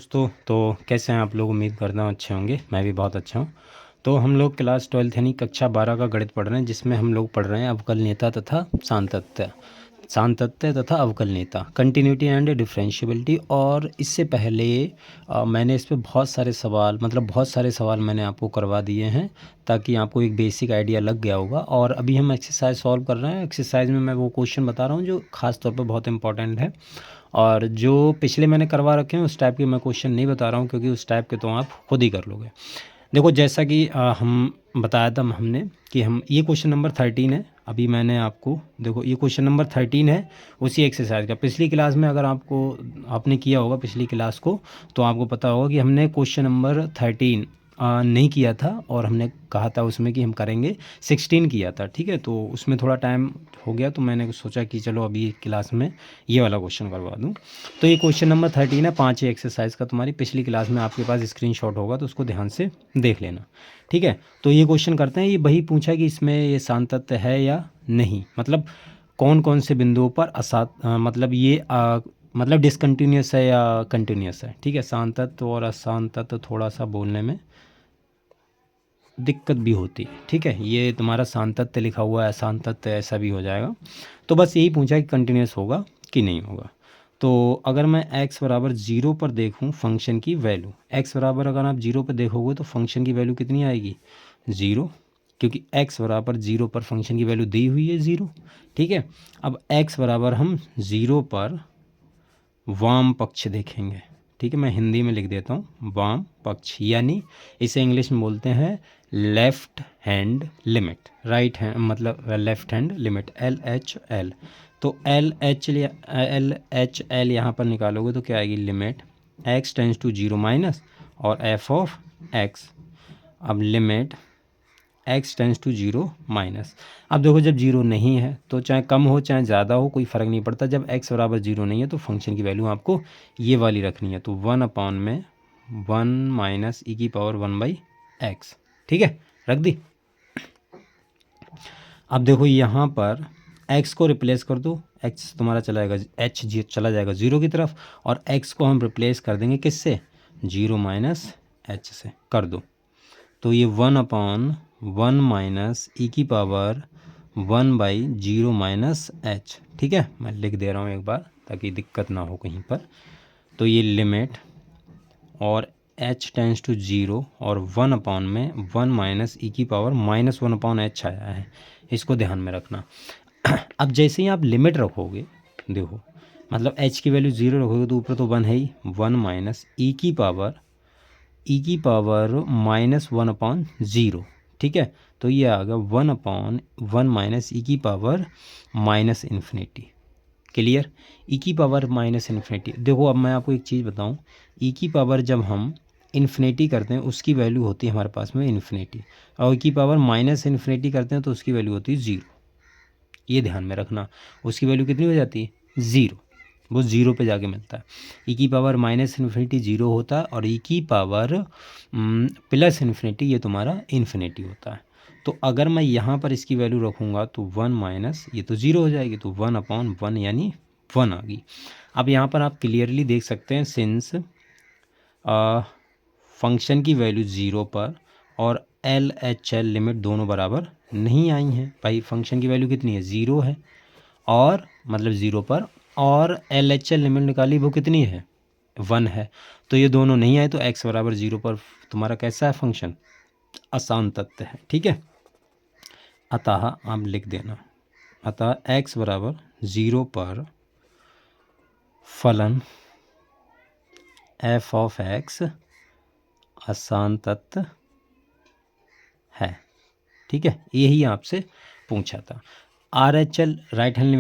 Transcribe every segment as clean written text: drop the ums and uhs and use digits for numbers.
दोस्तों तो कैसे हैं आप लोग। उम्मीद करता हूँ अच्छे होंगे। मैं भी बहुत अच्छा हूँ। तो हम लोग क्लास 12 यानी कक्षा 12 का गणित पढ़ रहे हैं, जिसमें हम लोग पढ़ रहे हैं अवकलनीयता तथा सांतत्य तथा अवकलनीयता, कंटिन्यूटी एंड डिफरेंशियबिलिटी। और इससे पहले मैंने इस पे बहुत सारे सवाल मैंने आपको करवा दिए हैं, ताकि आपको एक बेसिक आइडिया लग गया होगा। और अभी हम एक्सरसाइज सॉल्व कर रहे हैं। एक्सरसाइज में मैं वो क्वेश्चन बता रहा हूँ जो खास तौर पे बहुत इंपॉर्टेंट है, और जो पिछले मैंने करवा रखे हैं उस टाइप के मैं क्वेश्चन नहीं बता रहा हूँ, क्योंकि उस टाइप के तो आप खुद ही कर लोगे। देखो, जैसा कि हम बताया था हमने कि हम ये क्वेश्चन नंबर 13 है। अभी मैंने आपको देखो, ये क्वेश्चन नंबर 13 है उसी एक्सरसाइज का। पिछली क्लास में अगर आपने किया होगा पिछली क्लास को, तो आपको पता होगा कि हमने क्वेश्चन नंबर 13 नहीं किया था, और हमने कहा था उसमें कि हम करेंगे 16 किया था। ठीक है, तो उसमें थोड़ा टाइम हो गया, तो मैंने सोचा कि चलो अभी क्लास में ये वाला क्वेश्चन करवा दूँ। तो ये क्वेश्चन नंबर 13 है, 5 एक्सरसाइज का। तुम्हारी पिछली क्लास में आपके पास स्क्रीनशॉट होगा, तो उसको ध्यान से देख लेना। ठीक है, तो ये क्वेश्चन करते हैं। ये वही पूछा कि इसमें ये सांतत्य है या नहीं, मतलब कौन कौन से बिंदुओं पर मतलब ये मतलब डिसकंटिन्यूस है या कंटिन्यूस है। ठीक है, सांतत्य और असांतत्य थोड़ा सा बोलने में दिक्कत भी होती है। ठीक है, ये तुम्हारा सांतत्य लिखा हुआ है, असांतत्य ऐसा भी हो जाएगा। तो बस यही पूछा कि कंटिन्यूस होगा कि नहीं होगा। तो अगर मैं x बराबर 0 पर देखूं फंक्शन की वैल्यू, x बराबर अगर आप 0 पर देखोगे तो फंक्शन की वैल्यू कितनी आएगी, 0, क्योंकि x बराबर 0 पर फंक्शन की वैल्यू दी हुई है 0। ठीक है, अब x बराबर हम 0 पर वाम पक्ष देखेंगे। ठीक है, मैं हिंदी में लिख देता हूँ, वाम पक्ष, यानी इसे इंग्लिश में बोलते हैं left hand limit, right hand मतलब लेफ्ट हैंड लिमिट, LHL। तो LHL यहाँ पर निकालोगे तो क्या आएगी, limit x tends to 0 minus और f ऑफ x। अब limit x tends to 0 minus. अब देखो, जब 0 नहीं है तो चाहे कम हो चाहे ज़्यादा हो कोई फ़र्क नहीं पड़ता। जब x बराबर 0 नहीं है तो फंक्शन की वैल्यू आपको ये वाली रखनी है। तो 1 अपॉन में 1 माइनस ई की पावर 1/x। ठीक है, रख दी। अब देखो यहाँ पर x को रिप्लेस कर दो, x तुम्हारा चला जाएगा, चला जाएगा 0 की तरफ, और x को हम रिप्लेस कर देंगे किससे, 0 माइनस h से कर दो। तो ये 1 अपॉन 1 माइनस ई की पावर 1/0 माइनस h। ठीक है, मैं लिख दे रहा हूँ एक बार ताकि दिक्कत ना हो कहीं पर। तो ये लिमिट और h टेंस टू 0 और 1 अपॉन में 1 माइनस ई की पावर -1 अपॉन h आया है, इसको ध्यान में रखना। अब जैसे ही आप लिमिट रखोगे, देखो मतलब h की वैल्यू 0 रखोगे तो ऊपर तो 1 है ही, 1 माइनस ई की पावर -1 अपॉन 0। ठीक है, तो ये आ गया 1 अपॉन 1 माइनस ई की पावर माइनस इन्फिनिटी। क्लियर, ई की पावर माइनस इन्फिनिटी। देखो, अब मैं आपको एक चीज़ बताऊं, ई की पावर जब हम इन्फिनिटी करते हैं उसकी वैल्यू होती है हमारे पास में इन्फिनिटी, और ई की पावर माइनस इन्फिनिटी करते हैं तो उसकी वैल्यू होती है 0। ये ध्यान में रखना, उसकी वैल्यू कितनी हो जाती है, 0। वो 0 पे जाके मिलता है। ई की पावर माइनस इन्फिनिटी 0 होता है, और ई की पावर प्लस इन्फिनिटी ये तुम्हारा इन्फिनिटी होता है। तो अगर मैं यहाँ पर इसकी वैल्यू रखूँगा तो 1 माइनस ये तो 0 हो जाएगी, तो 1 अपॉन 1 यानी 1 आ गई। अब यहाँ पर आप क्लियरली देख सकते हैं, सिंस फंक्शन की वैल्यू 0 पर और LHL लिमिट दोनों बराबर नहीं आई हैं। भाई फंक्शन की वैल्यू कितनी है, 0 है, और मतलब 0 पर, और LHL लिमिट निकाली वो कितनी है, 1 है। तो ये दोनों नहीं आए, तो x बराबर 0 पर तुम्हारा कैसा है फंक्शन, असांतत्य है। ठीक है, अतः आप लिख देना, अतः x बराबर 0 पर फलन f ऑफ x असांतत्य है। ठीक है, यही आपसे पूछा था। RHL राइट हैंड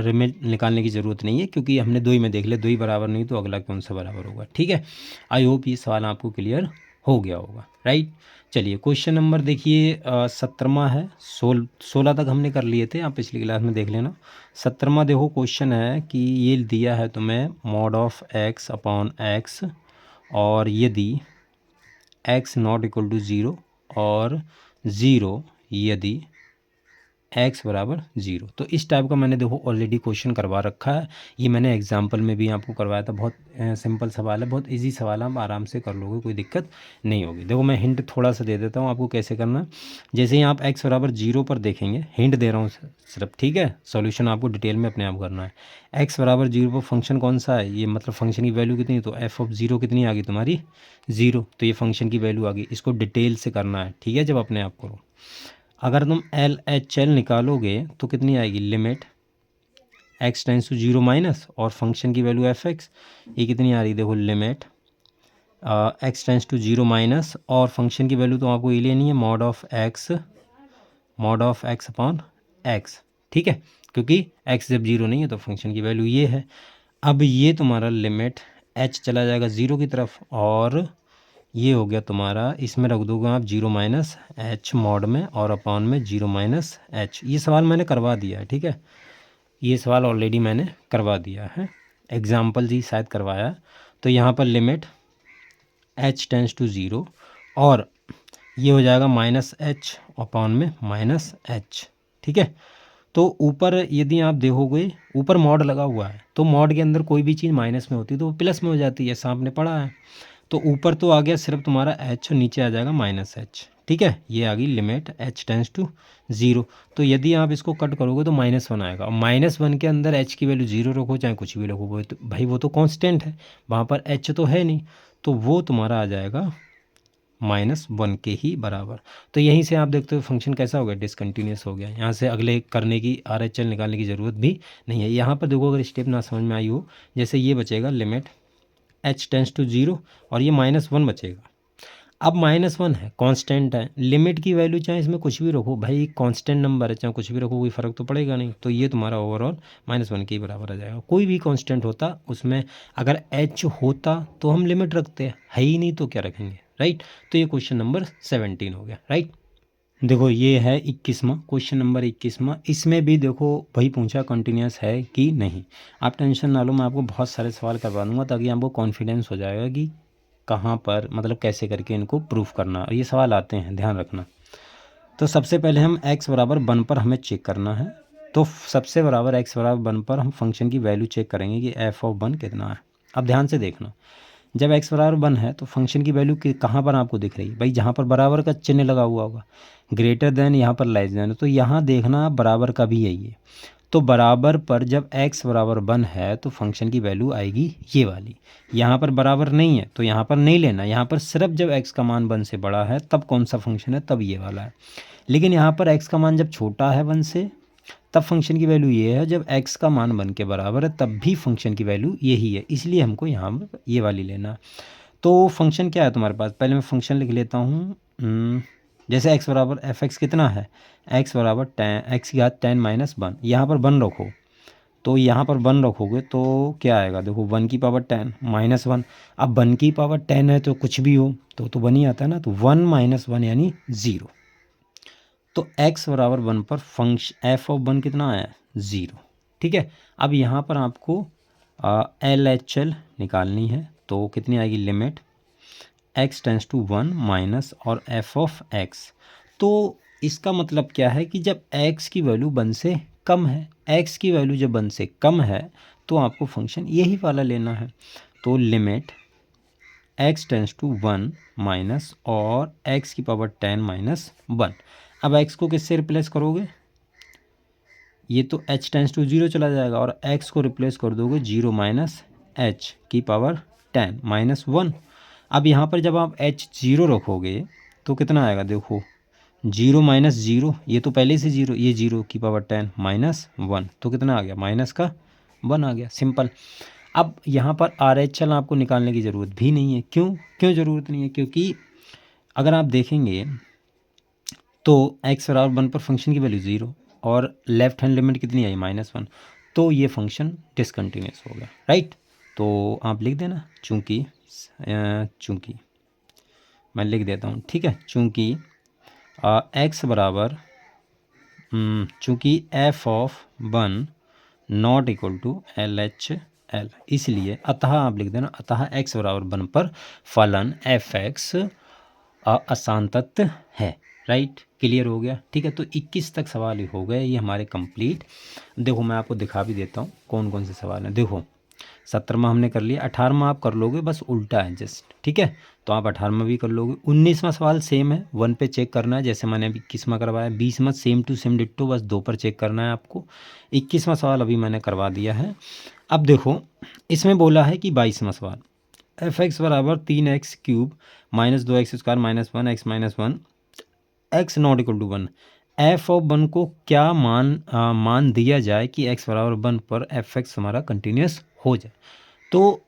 लिमिट निकालने की ज़रूरत नहीं है, क्योंकि हमने दो ही में देख लिया, दो ही बराबर नहीं तो अगला कौन सा बराबर होगा। ठीक है, आई होप ये सवाल आपको क्लियर हो गया होगा। राइट, चलिए क्वेश्चन नंबर देखिए 17वां है। 16 तक हमने कर लिए थे, आप पिछली क्लास में देख लेना। 17वां देखो क्वेश्चन है कि ये दिया है तुम्हें mod of x upon x, और यदि x नॉट इक्वल टू 0 और 0 यदि एक्स बराबर 0। तो इस टाइप का मैंने देखो ऑलरेडी क्वेश्चन करवा रखा है, ये मैंने एग्जाम्पल में भी आपको करवाया था। बहुत सिंपल सवाल है, बहुत इजी सवाल है, आप आराम से कर लोगे, कोई दिक्कत नहीं होगी। देखो मैं हिंट थोड़ा सा दे देता हूँ आपको कैसे करना है। जैसे ही आप एक्स बराबर 0 पर देखेंगे, हिंट दे रहा हूँ सिर्फ, ठीक है, सॉल्यूशन आपको डिटेल में अपने आप करना है। एक्स बराबर 0 पर फंक्शन कौन सा है, ये मतलब फंक्शन की वैल्यू कितनी, तो एफ ऑफ 0 कितनी आ गई तुम्हारी 0, तो ये फंक्शन की वैल्यू आ गई। इसको डिटेल से करना है, ठीक है, जब अपने आप करो। अगर तुम एल एच एल निकालोगे तो कितनी आएगी, limit x tends to 0 minus और फंक्शन की वैल्यू एफ एक्स, ये कितनी आ रही, देखो limit x tends to 0 minus और फंक्शन की वैल्यू तो आपको ये लेनी है mod of x upon x, ठीक है, क्योंकि एक्स जब 0 नहीं है तो फंक्शन की वैल्यू ये है। अब ये तुम्हारा लिमिट एच चला जाएगा 0 की तरफ और ये हो गया तुम्हारा, इसमें रख दोगे आप 0 माइनस एच मॉड में और अपॉन में 0 माइनस एच। ये सवाल मैंने करवा दिया है, ठीक है, ये सवाल ऑलरेडी मैंने करवा दिया है, एग्जाम्पल जी शायद करवाया। तो यहाँ पर लिमिट एच टेंस टू 0 और ये हो जाएगा माइनस एच अपॉन में माइनस एच, ठीक है। तो ऊपर यदि आप देखोगे ऊपर मॉड लगा हुआ है, तो मॉड के अंदर कोई भी चीज़ माइनस में होती है तो वो प्लस में हो जाती है, ऐसा आपने पढ़ा है। तो ऊपर तो आ गया सिर्फ तुम्हारा एच और नीचे आ जाएगा माइनस एच, ठीक है, ये आ गई लिमिट एच टेंस टू 0। तो यदि आप इसको कट करोगे तो -1 आएगा और -1 के अंदर एच की वैल्यू 0 रखो चाहे कुछ भी रखो, वो तो भाई वो तो कांस्टेंट है, वहाँ पर एच तो है नहीं, तो वो तुम्हारा आ जाएगा -1 के ही बराबर। तो यहीं से आप देखते हो फंक्शन कैसा हो गया, डिसकंटिन्यूस हो गया। यहाँ से अगले करने की RHL निकालने की ज़रूरत भी नहीं है। यहाँ पर देखो अगर स्टेप ना समझ में आई हो, जैसे ये बचेगा लिमिट एच टेंस टू 0 और ये -1 बचेगा। अब -1 है, कांस्टेंट है, लिमिट की वैल्यू चाहे इसमें कुछ भी रखो भाई, कांस्टेंट नंबर है चाहे कुछ भी रखो कोई फ़र्क तो पड़ेगा नहीं, तो ये तुम्हारा ओवरऑल -1 के बराबर आ जाएगा। कोई भी कांस्टेंट होता उसमें अगर h होता तो हम लिमिट रखते हैं, है ही नहीं तो क्या रखेंगे, राइट। तो ये क्वेश्चन नंबर 17 हो गया, राइट। देखो ये है 21वां क्वेश्चन नंबर 21वां। इसमें भी देखो वही पूछा कंटिन्यूस है कि नहीं। आप टेंशन ना लो, मैं आपको बहुत सारे सवाल करवा दूंगा ताकि आपको कॉन्फिडेंस हो जाएगा कि कहाँ पर मतलब कैसे करके इनको प्रूफ करना, और ये सवाल आते हैं, ध्यान रखना। तो सबसे पहले हम x बराबर 1 पर हमें चेक करना है। तो सबसे बराबर x बराबर 1 पर हम फंक्शन की वैल्यू चेक करेंगे कि f ऑफ 1 कितना है। अब ध्यान से देखना, जब x बराबर 1 है तो फंक्शन की वैल्यू कहाँ पर आपको दिख रही है भाई, जहाँ पर बराबर का चिन्ह लगा हुआ होगा, ग्रेटर देन यहाँ पर लेस देन, तो यहाँ देखना बराबर का भी यही है। तो बराबर पर जब x बराबर 1 है तो फंक्शन की वैल्यू आएगी ये वाली। यहाँ पर बराबर नहीं है तो यहाँ पर नहीं लेना, यहाँ पर सिर्फ जब x का मान 1 से बड़ा है तब कौन सा फंक्शन है, तब ये वाला है। लेकिन यहाँ पर x का मान जब छोटा है 1 से तब फंक्शन की वैल्यू ये है, जब x का मान 1 के बराबर है तब भी फंक्शन की वैल्यू यही है, इसलिए हमको यहाँ पर ये वाली लेना। तो फंक्शन क्या है तुम्हारे पास, पहले मैं फंक्शन लिख लेता हूँ। जैसे x बराबर एफ एक्स कितना है, x बराबर x की घात 10 - 1, यहाँ पर 1 रखो, तो यहाँ पर 1 रखोगे तो क्या आएगा, देखो 1 की पावर 10 -1। अब 1 की पावर 10 है तो कुछ भी हो तो 1 ही आता है ना, तो 1 - 1 यानी 0। तो x बराबर 1 पर फंक्शन एफ ऑफ 1 कितना आया, 0, ठीक है। अब यहाँ पर आपको LHL निकालनी है, तो कितनी आएगी, limit x tends to 1 minus और f ऑफ x। तो इसका मतलब क्या है कि जब x की वैल्यू 1 से कम है, x की वैल्यू जब 1 से कम है तो आपको फंक्शन यही वाला लेना है। तो limit x tends to 1 minus और x की पावर 10 - 1। अब x को किससे रिप्लेस करोगे, ये तो h टेंस टू 0 चला जाएगा और x को रिप्लेस कर दोगे 0 माइनस h की पावर 10 - 1। अब यहाँ पर जब आप h 0 रखोगे तो कितना आएगा, देखो 0 माइनस 0, ये तो पहले से 0, ये 0 की पावर 10 - 1, तो कितना आ गया, माइनस का 1 आ गया, सिंपल। अब यहाँ पर RHL आपको निकालने की ज़रूरत भी नहीं है। क्यों ज़रूरत नहीं है, क्योंकि अगर आप देखेंगे तो x बराबर 1 पर फंक्शन की वैल्यू 0 और लेफ्ट हैंड लिमिट कितनी आई, -1, तो ये फंक्शन डिसकंटिन्यूस हो गया, राइट। तो आप लिख देना चूँकि मैं लिख देता हूँ, ठीक है, चूँकि x बराबर चूँकि f of 1 not equal to LHL, इसलिए अतः आप लिख देना, अतः x बराबर 1 पर फलन f(x) असांतत्य है, राइट, क्लियर हो गया। ठीक है, तो 21 तक सवाल हो गए ये हमारे कंप्लीट। देखो मैं आपको दिखा भी देता हूँ कौन कौन से सवाल हैं। देखो 17वां हमने कर लिया, 18वां आप कर लोगे, बस उल्टा है जस्ट। ठीक है, तो आप 18वां भी कर लोगे। 19वां सवाल सेम है, 1 पे चेक करना है जैसे मैंने अभी 21वां करवाया। 20वां सेम टू सेम डिट्टो, बस 2 पर चेक करना है आपको। 21वां सवाल अभी मैंने करवा दिया है। अब देखो इसमें बोला है कि 22वां सवाल, एफ एक्स बराबर 3x³ minus 2x² minus 1x-1 x not equal to 1। F of 1 को क्या मान दिया जाए कि x बराबर 1 पर एफ एक्स हमारा कंटिन्यूस हो जाए। तो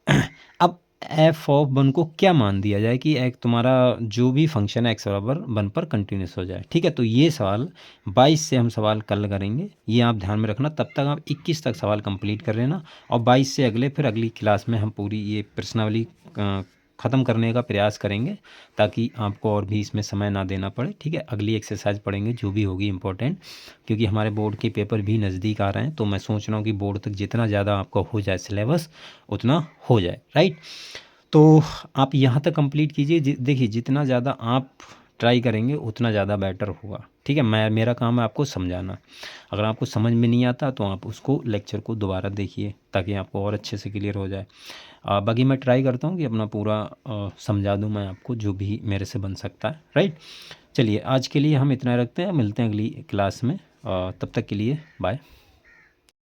अब एफ ऑफ 1 को क्या मान दिया जाए कि एक तुम्हारा जो भी फंक्शन है x बराबर 1 पर कंटिन्यूस हो जाए। ठीक है, तो ये सवाल 22 से हम सवाल कल करेंगे, ये आप ध्यान में रखना। तब तक आप 21 तक सवाल कंप्लीट कर लेना और 22 से अगले फिर अगली क्लास में हम पूरी ये प्रश्नावली ख़त्म करने का प्रयास करेंगे ताकि आपको और भी इसमें समय ना देना पड़े। ठीक है, अगली एक्सरसाइज पढ़ेंगे जो भी होगी इम्पोर्टेंट, क्योंकि हमारे बोर्ड के पेपर भी नज़दीक आ रहे हैं। तो मैं सोच रहा हूँ कि बोर्ड तक जितना ज़्यादा आपका हो जाए सिलेबस उतना हो जाए। राइट, तो आप यहाँ तक कंप्लीट कीजिए। देखिए जितना ज़्यादा आप ट्राई करेंगे उतना ज़्यादा बेटर होगा। ठीक है, मेरा काम है आपको समझाना। अगर आपको समझ में नहीं आता तो आप उसको लेक्चर को दोबारा देखिए ताकि आपको और अच्छे से क्लियर हो जाए। बाकी मैं ट्राई करता हूँ कि अपना पूरा समझा दूँ मैं आपको जो भी मेरे से बन सकता है। राइट, चलिए आज के लिए हम इतना रखते हैं, मिलते हैं अगली क्लास में। तब तक के लिए बाय।